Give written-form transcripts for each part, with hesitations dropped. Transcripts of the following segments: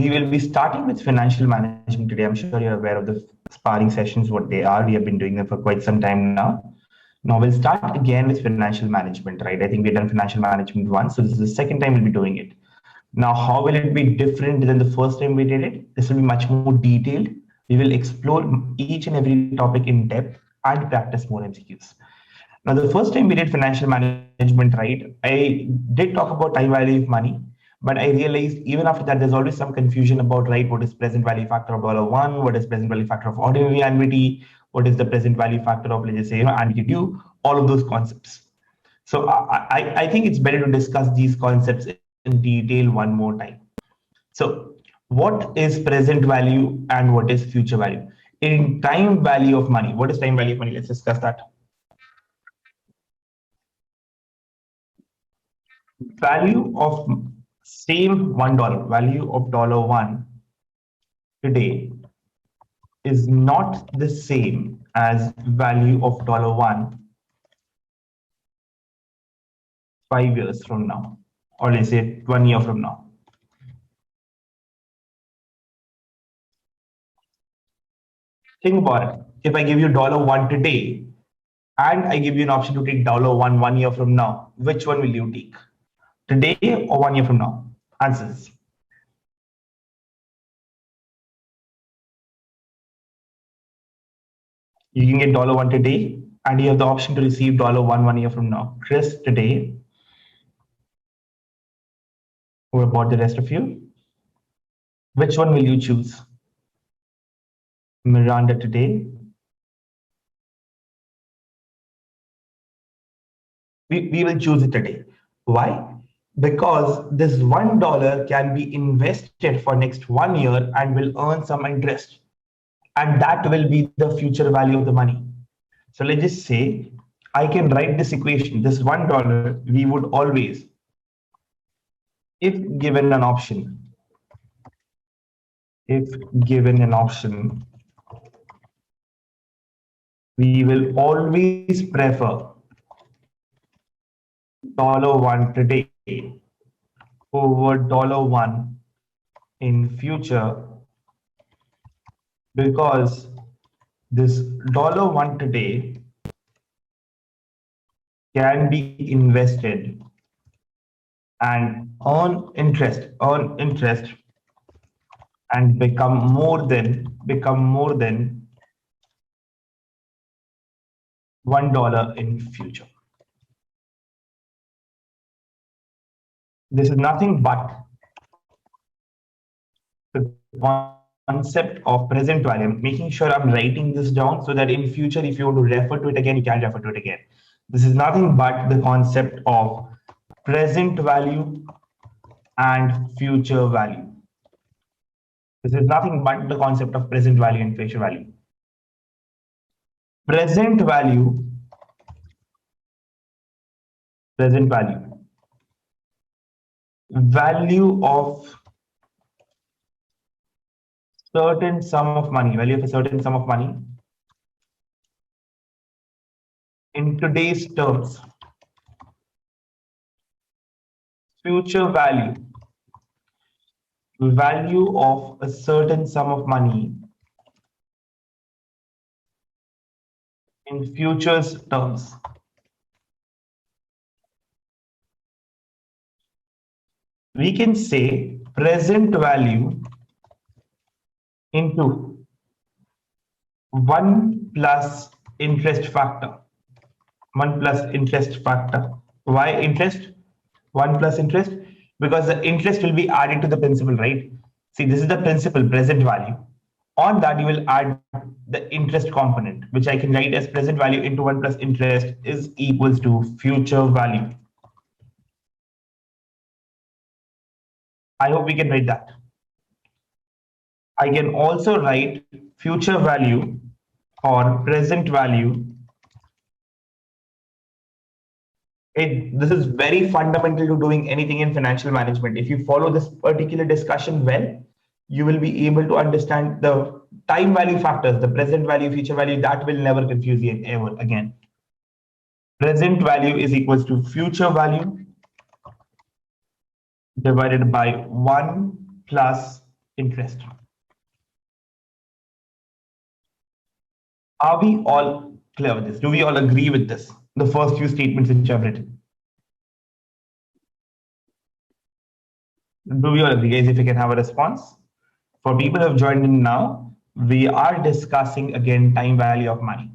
We will be starting with financial management today. I'm sure you're aware of the sparring sessions, what they are. We have been doing them for quite some time now. Now we'll start again with financial management, right? I think we've done financial management once, so this is the second time we'll be doing it. Now, how will it be different than the first time we did it? This will be much more detailed. We will explore each and every topic in depth and practice more MCQs. Now, the first time we did financial management, right, I did talk about time value of money, but I realized even after that, there's always some confusion about, right, what is present value factor of $1, what is present value factor of ordinary annuity, what is the present value factor of, let's just say, annuity due, all of those concepts. So I think it's better to discuss these concepts in detail one more time. So what is present value and what is future value? In time value of money, what is time value of money? Let's discuss that. Value of same $1, value of $1 today is not the same as value of $1 5 years from now, or let's say 1 year from now. Think about it. If I give you $1 today and I give you an option to take $1 1 year from now, which one will you take? Today or 1 year from now? Answers. You can get $1 today and you have the option to receive $1 1 year from now. Chris, today. What about the rest of you? Which one will you choose? Miranda, today. We will choose it today. Why? Because this $1 can be invested for next 1 year and will earn some interest. And that will be the future value of the money. So let's just say I can write this equation. This $1, we would always, if given an option, we will always prefer $1 today over $1 in future, because this $1 today can be invested and earn interest and become more than $1 in future. This is nothing but the concept of present value. I'm making sure I'm writing this down so that in future, if you want to refer to it again, you can refer to it again. This is nothing but the concept of present value and future value. This is nothing but the concept of present value and future value. Present value of certain sum of money, value of a certain sum of money in today's terms. Future value of a certain sum of money in futures terms. We can say present value into 1 plus interest factor. 1 plus interest factor. Why interest? 1 plus interest? Because the interest will be added to the principal, right? See, this is the principal, present value. On that, you will add the interest component, which I can write as present value into 1 plus interest is equals to future value. I hope we can write that. I can also write future value or present value. This is very fundamental to doing anything in financial management. If you follow this particular discussion well, you will be able to understand the time value factors, the present value, future value. That will never confuse you ever again. Present value is equals to future value divided by 1 plus interest. Are we all clear with this? Do we all agree with this? The first few statements which I've written. Do we all agree, guys? If we can have a response. For people who have joined in now, we are discussing again time value of money.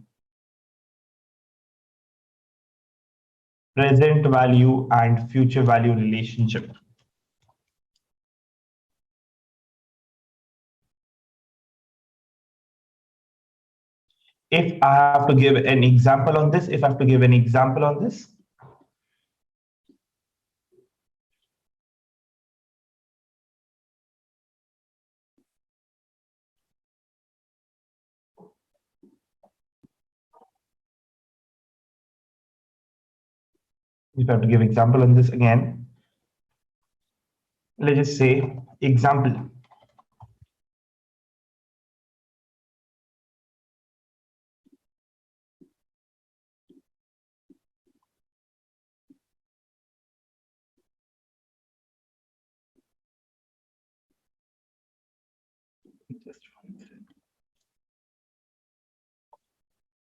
Present value and future value relationship. If I have to give an example on this, again, let's just say example.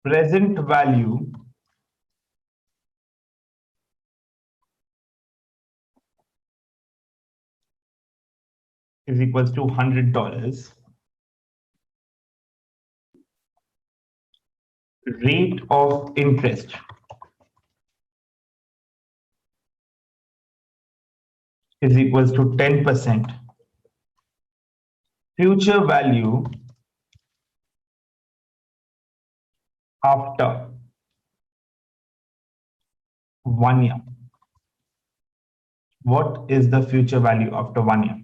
Present value is equals to $100. Rate of interest is equals to 10%. Future value after 1 year. What is the future value after 1 year?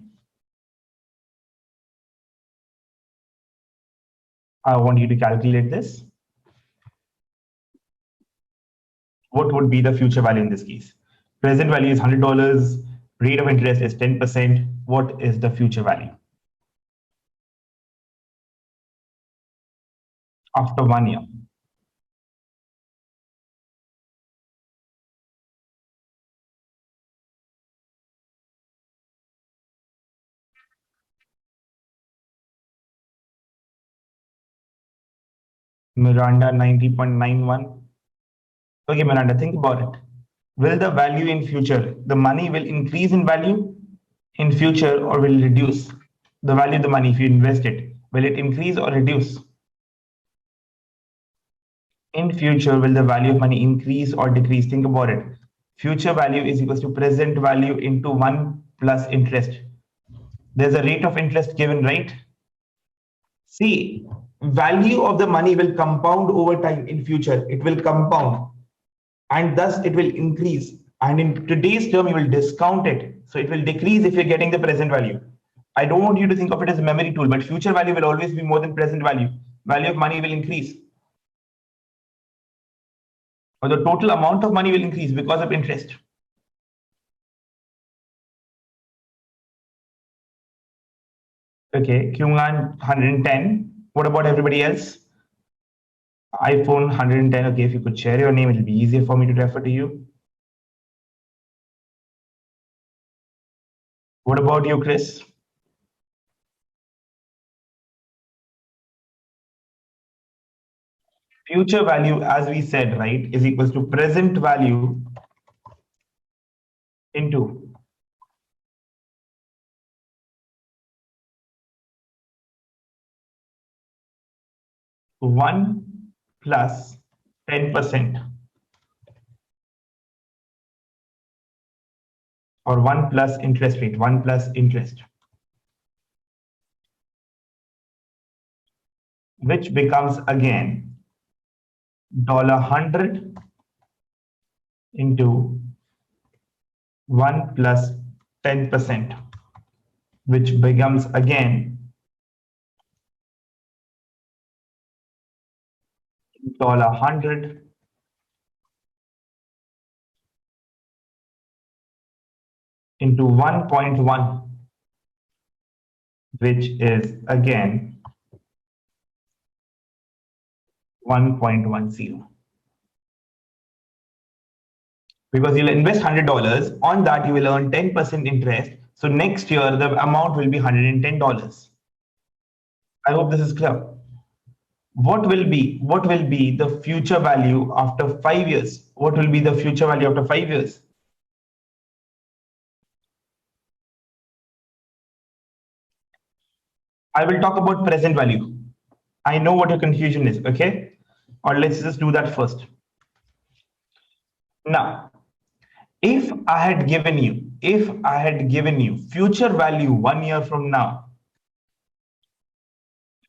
I want you to calculate this. What would be the future value in this case? Present value is $100. Rate of interest is 10%. What is the future value after 1 year? Miranda 90.91. Okay, Miranda, think about it. Will the value in future, the money will increase in value in future or will reduce? The value of the money, if you invest it, will it increase or reduce? In future, will the value of money increase or decrease? Think about it. Future value is equals to present value into 1 plus interest. There's a rate of interest given, right? See, value of the money will compound over time in future. It will compound and thus it will increase. And in today's term, you will discount it. So it will decrease if you're getting the present value. I don't want you to think of it as a memory tool, but future value will always be more than present value. Value of money will increase. Or the total amount of money will increase because of interest. Okay, Qnglan 110. What about everybody else? iPhone 110. Okay, if you could share your name, it'll be easier for me to refer to you. What about you, Chris? Future value, as we said, right, is equals to present value into 1 plus 10% or 1 plus interest rate, 1 plus interest, which becomes again $100 into 1 plus 10%, which becomes again $100 into 1.1, which is again 1.10. Because you'll invest $100, on that you will earn 10% interest, So next year, the amount will be $110. I hope this is clear. What will be the future value after 5 years? What will be the future value after 5 years? I will talk about present value. I know what your confusion is, okay? Or let's just do that first. Now, if I had given you future value 1 year from now,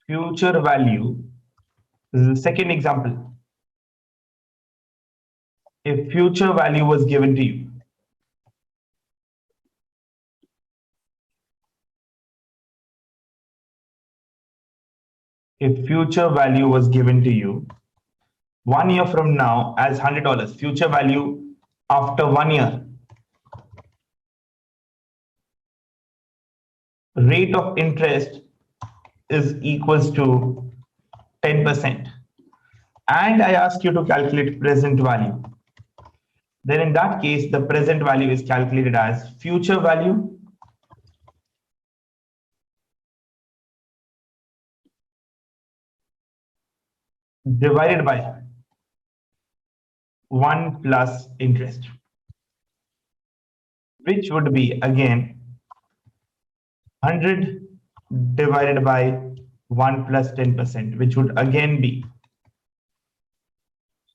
future value, this is the second example. If future value was given to you, if future value was given to you 1 year from now as $100, future value after 1 year, rate of interest is equals to 10%. And I ask you to calculate present value. Then in that case, the present value is calculated as future value divided by 1 plus interest, which would be again 100 divided by 1 plus 10%, which would again be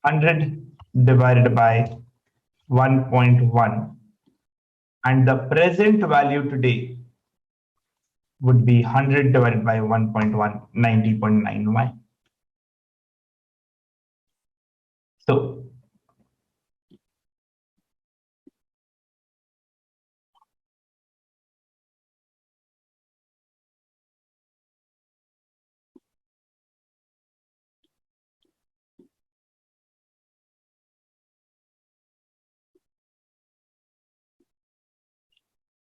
100 divided by 1.1. And the present value today would be 100 divided by 1.1, 90.9y.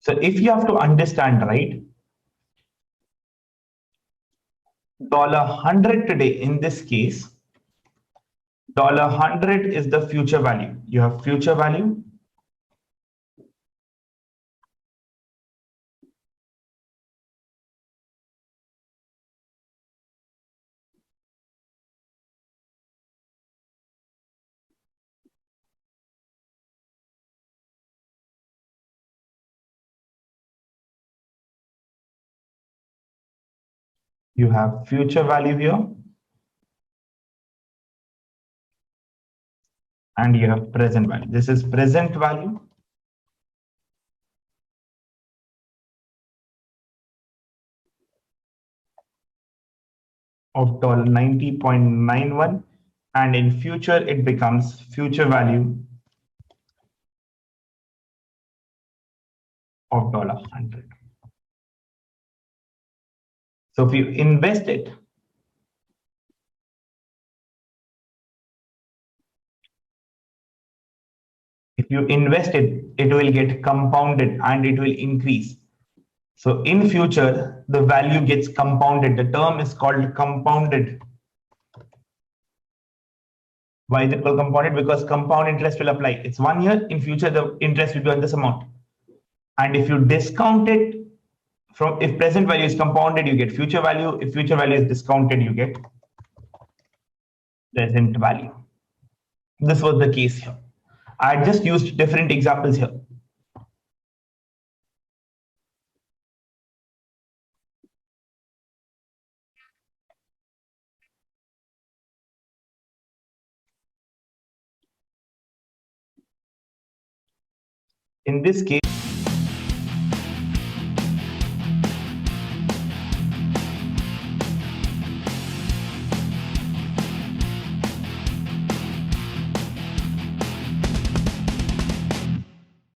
So if you have to understand, right, $100 today in this case, $100 is the future value. You have future value, you have future value here, and you have present value. This is present value of $90.91, and in future it becomes future value of $100. So if you invest it, it will get compounded and it will increase. So in future, the value gets compounded. The term is called compounded. Why is it called compounded? Because compound interest will apply. It's 1 year. In future, the interest will be on this amount. And if you discount it from, if present value is compounded, you get future value. If future value is discounted, you get present value. This was the case here. I just used different examples here. In this case,